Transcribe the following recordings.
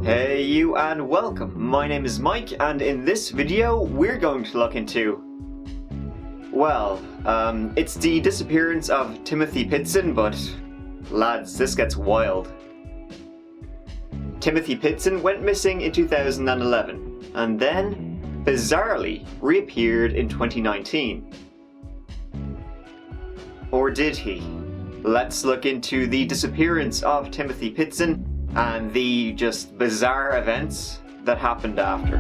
Hey you and welcome, my name is Mike and in this video we're going to look into, well, it's the disappearance of Timothy Pitzen, but lads, this gets wild. Timothy Pitzen went missing in 2011 and then, bizarrely, reappeared in 2019. Or did he? Let's look into the disappearance of Timothy Pitzen and the just bizarre events that happened after.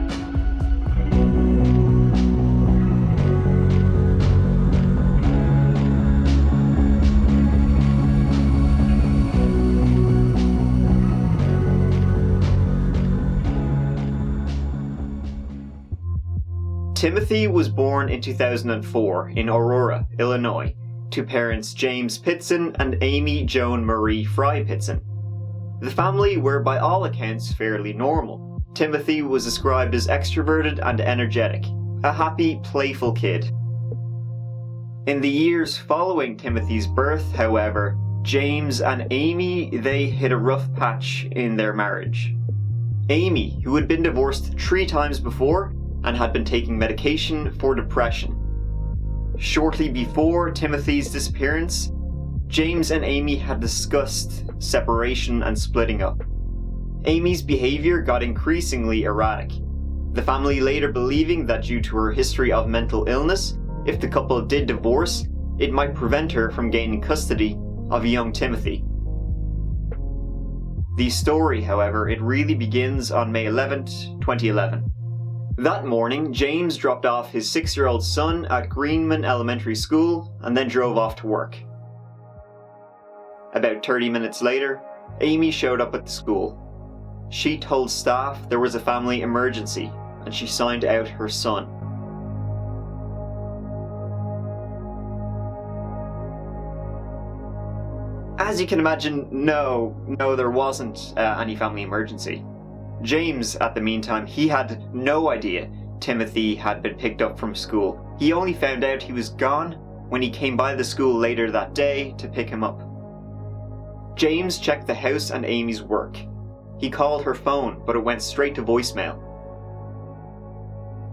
Timothy was born in 2004 in Aurora, Illinois, to parents James Pitzen and Amy Joan Marie Fry Pitzen. The family were by all accounts fairly normal. Timothy was described as extroverted and energetic, a happy, playful kid. In the years following Timothy's birth, however, James and Amy, they hit a rough patch in their marriage. Amy, who had been divorced 3 times before and had been taking medication for depression. Shortly before Timothy's disappearance, James and Amy had discussed separation and splitting up. Amy's behaviour got increasingly erratic, the family later believing that due to her history of mental illness, if the couple did divorce, it might prevent her from gaining custody of young Timothy. The story, however, it really begins on May 11th, 2011. That morning, James dropped off his 6-year-old son at Greenman Elementary School and then drove off to work. About 30 minutes later, Amy showed up at the school. She told staff there was a family emergency and she signed out her son. As you can imagine, no, there wasn't any family emergency. James, at the meantime, he had no idea Timothy had been picked up from school. He only found out he was gone when he came by the school later that day to pick him up. James checked the house and Amy's work. He called her phone, but it went straight to voicemail.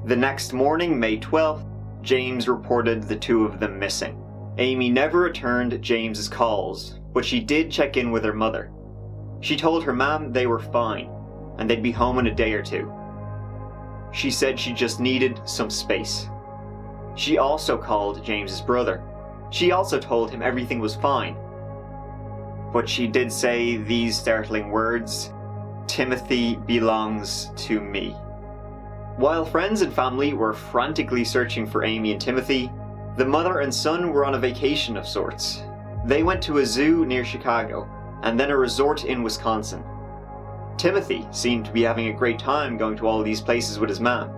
The next morning, May 12th, James reported the 2 of them missing. Amy never returned James's calls, but she did check in with her mother. She told her mom they were fine, and they'd be home in a day or 2. She said she just needed some space. She also called James's brother. She also told him everything was fine. But she did say these startling words, "Timothy belongs to me." While friends and family were frantically searching for Amy and Timothy, the mother and son were on a vacation of sorts. They went to a zoo near Chicago, and then a resort in Wisconsin. Timothy seemed to be having a great time going to all these places with his mom.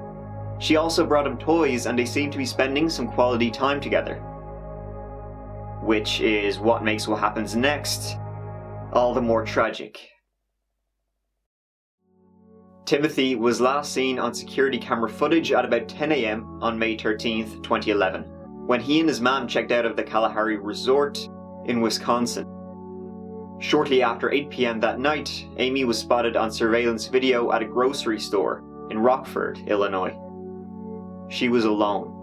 She also brought him toys and they seemed to be spending some quality time together. Which is what makes what happens next all the more tragic. Timothy was last seen on security camera footage at about 10 AM on May 13th, 2011, when he and his mom checked out of the Kalahari Resort in Wisconsin. Shortly after 8 PM that night, Amy was spotted on surveillance video at a grocery store in Rockford, Illinois. She was alone.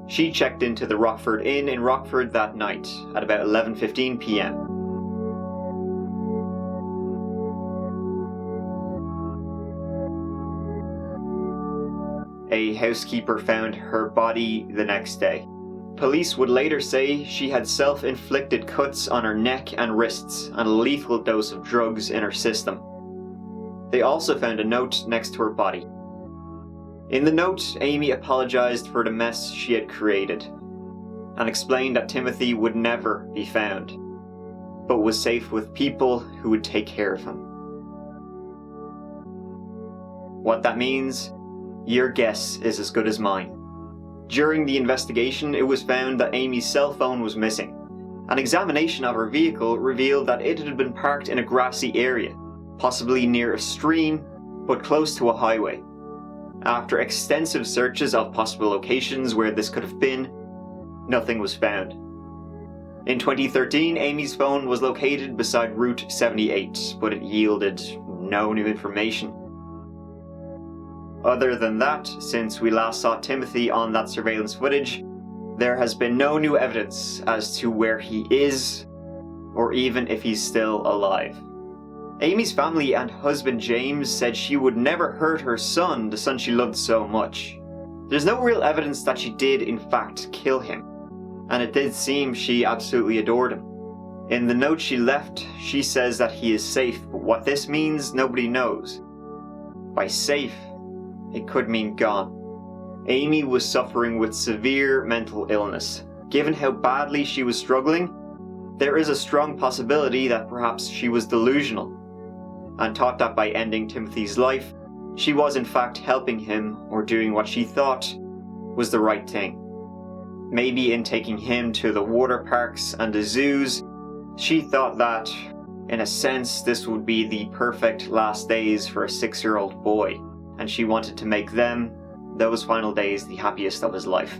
She checked into the Rockford Inn in Rockford that night at about 11:15 PM. A housekeeper found her body the next day. Police would later say she had self-inflicted cuts on her neck and wrists and a lethal dose of drugs in her system. They also found a note next to her body. In the note, Amy apologized for the mess she had created and explained that Timothy would never be found, but was safe with people who would take care of him. What that means? Your guess is as good as mine. During the investigation, it was found that Amy's cell phone was missing. An examination of her vehicle revealed that it had been parked in a grassy area, possibly near a stream, but close to a highway. After extensive searches of possible locations where this could have been, nothing was found. In 2013, Amy's phone was located beside Route 78, but it yielded no new information. Other than that, since we last saw Timothy on that surveillance footage, there has been no new evidence as to where he is, or even if he's still alive. Amy's family and husband James said she would never hurt her son, the son she loved so much. There's no real evidence that she did in fact kill him, and it did seem she absolutely adored him. In the note she left, she says that he is safe, but what this means, nobody knows. By safe, it could mean gone. Amy was suffering with severe mental illness. Given how badly she was struggling, there is a strong possibility that perhaps she was delusional, and thought that by ending Timothy's life, she was in fact helping him or doing what she thought was the right thing. Maybe in taking him to the water parks and the zoos, she thought that, in a sense, this would be the perfect last days for a 6-year-old boy, and she wanted to make them, those final days, the happiest of his life.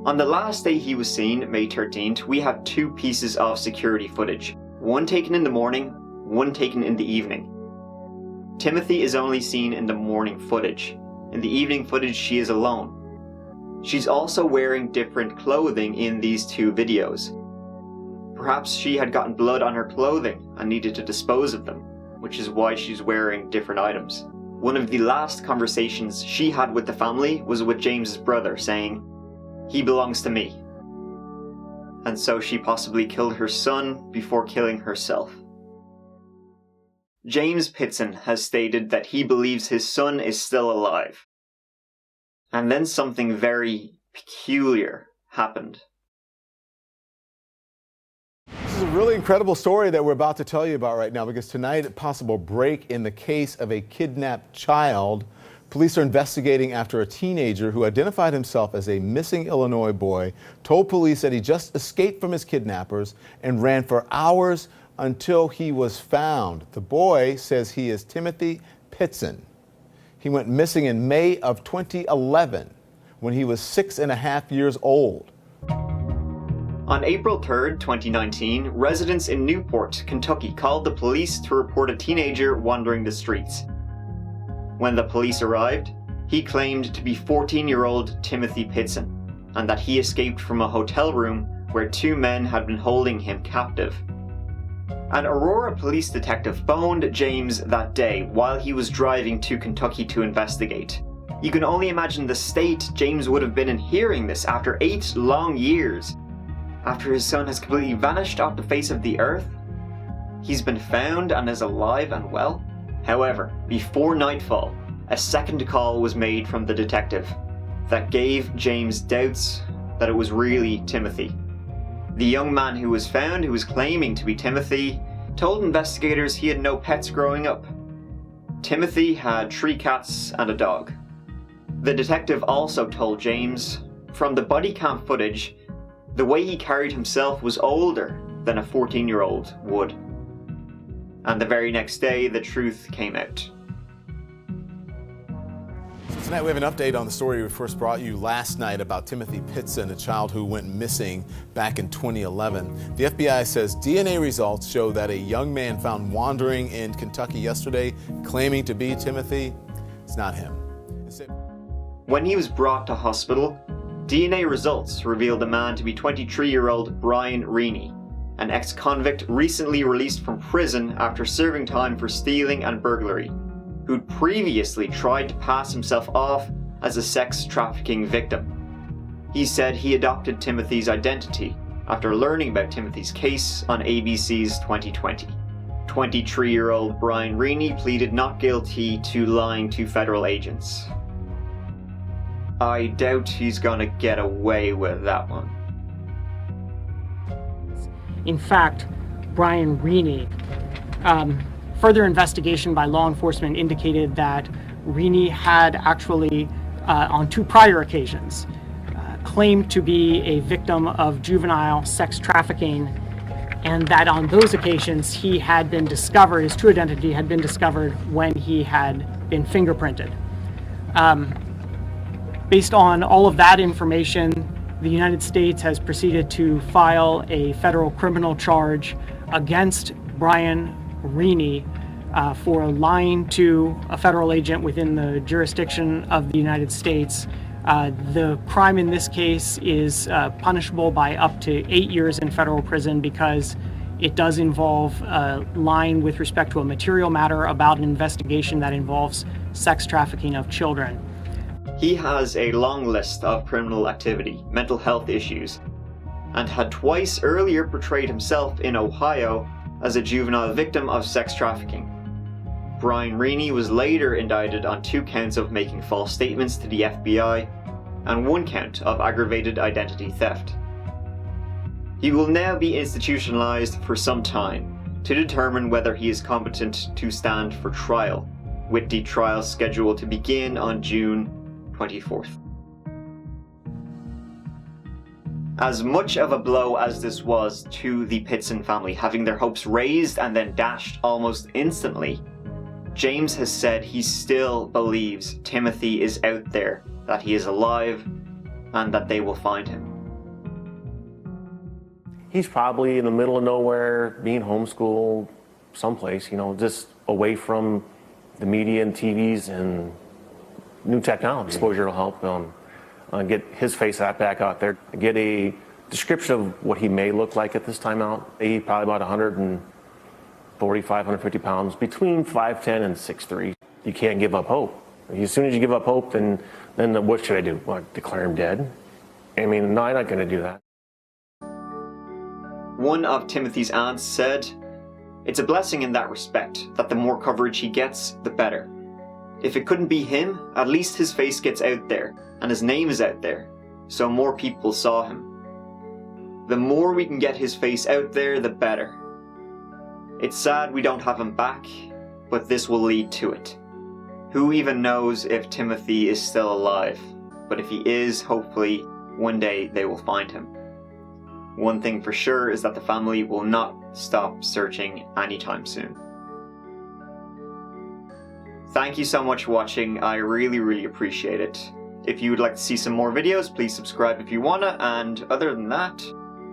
On the last day he was seen, May 13th, we have 2 pieces of security footage, one taken in the morning, one taken in the evening. Timothy is only seen in the morning footage. In the evening footage, she is alone. She's also wearing different clothing in these 2 videos. Perhaps she had gotten blood on her clothing and needed to dispose of them, which is why she's wearing different items. One of the last conversations she had with the family was with James's brother, saying, "He belongs to me." And so she possibly killed her son before killing herself. James Pitzen has stated that he believes his son is still alive. And then something very peculiar happened. This is a really incredible story that we're about to tell you about right now, because tonight, a possible break in the case of a kidnapped child. Police are investigating after a teenager who identified himself as a missing Illinois boy told police that he just escaped from his kidnappers and ran for hours until he was found. The boy says he is Timothy Pitzen. He went missing in May of 2011 when he was 6.5 years old. On April 3rd, 2019, residents in Newport, Kentucky called the police to report a teenager wandering the streets. When the police arrived, he claimed to be 14-year-old Timothy Pitzen, and that he escaped from a hotel room where 2 men had been holding him captive. An Aurora police detective phoned James that day while he was driving to Kentucky to investigate. You can only imagine the state James would have been in hearing this after 8 long years. After his son has completely vanished off the face of the earth, he's been found and is alive and well. However, before nightfall, a second call was made from the detective that gave James doubts that it was really Timothy. The young man who was found, who was claiming to be Timothy, told investigators he had no pets growing up. Timothy had 3 cats and a dog. The detective also told James, from the body cam footage, the way he carried himself was older than a 14-year-old would. And the very next day, the truth came out. Tonight we have an update on the story we first brought you last night about Timothy Pitzen, a child who went missing back in 2011. The FBI says DNA results show that a young man found wandering in Kentucky yesterday, claiming to be Timothy, it's not him. When he was brought to hospital, DNA results revealed the man to be 23-year-old Brian Rini, an ex-convict recently released from prison after serving time for stealing and burglary, who'd previously tried to pass himself off as a sex trafficking victim. He said he adopted Timothy's identity after learning about Timothy's case on ABC's 2020. 23-year-old Brian Rini pleaded not guilty to lying to federal agents. I doubt he's gonna get away with that one. In fact, Brian Rini, further investigation by law enforcement indicated that Rini had actually, on 2 prior occasions, claimed to be a victim of juvenile sex trafficking, and that on those occasions he had been discovered, his true identity had been discovered when he had been fingerprinted. Based on all of that information, the United States has proceeded to file a federal criminal charge against Brian Rini for lying to a federal agent within the jurisdiction of the United States. The crime in this case is punishable by up to 8 years in federal prison because it does involve lying with respect to a material matter about an investigation that involves sex trafficking of children. He has a long list of criminal activity, mental health issues, and had twice earlier portrayed himself in Ohio as a juvenile victim of sex trafficking. Brian Rini was later indicted on 2 counts of making false statements to the FBI and 1 count of aggravated identity theft. He will now be institutionalized for some time to determine whether he is competent to stand for trial, with the trial scheduled to begin on June 24th. As much of a blow as this was to the Pitzen family, having their hopes raised and then dashed almost instantly, James has said he still believes Timothy is out there, that he is alive, and that they will find him. He's probably in the middle of nowhere, being homeschooled someplace, just away from the media and TVs and new technology. Exposure will help get his face back out there, get a description of what he may look like at this time out. He's probably about 145, 150 pounds, between 5'10 and 6'3". You can't give up hope. As soon as you give up hope, then what should I do? What, declare him dead? No, I'm not going to do that. One of Timothy's aunts said, "It's a blessing in that respect, that the more coverage he gets, the better. If it couldn't be him, at least his face gets out there, and his name is out there, so more people saw him. The more we can get his face out there, the better. It's sad we don't have him back, but this will lead to it. Who even knows if Timothy is still alive? But if he is, hopefully, one day they will find him. One thing for sure is that the family will not stop searching anytime soon." Thank you so much for watching. I really appreciate it. If you would like to see some more videos, please subscribe if you wanna, and other than that,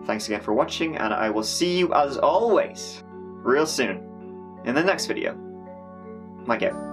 thanks again for watching, and I will see you as always real soon in the next video. Mike out.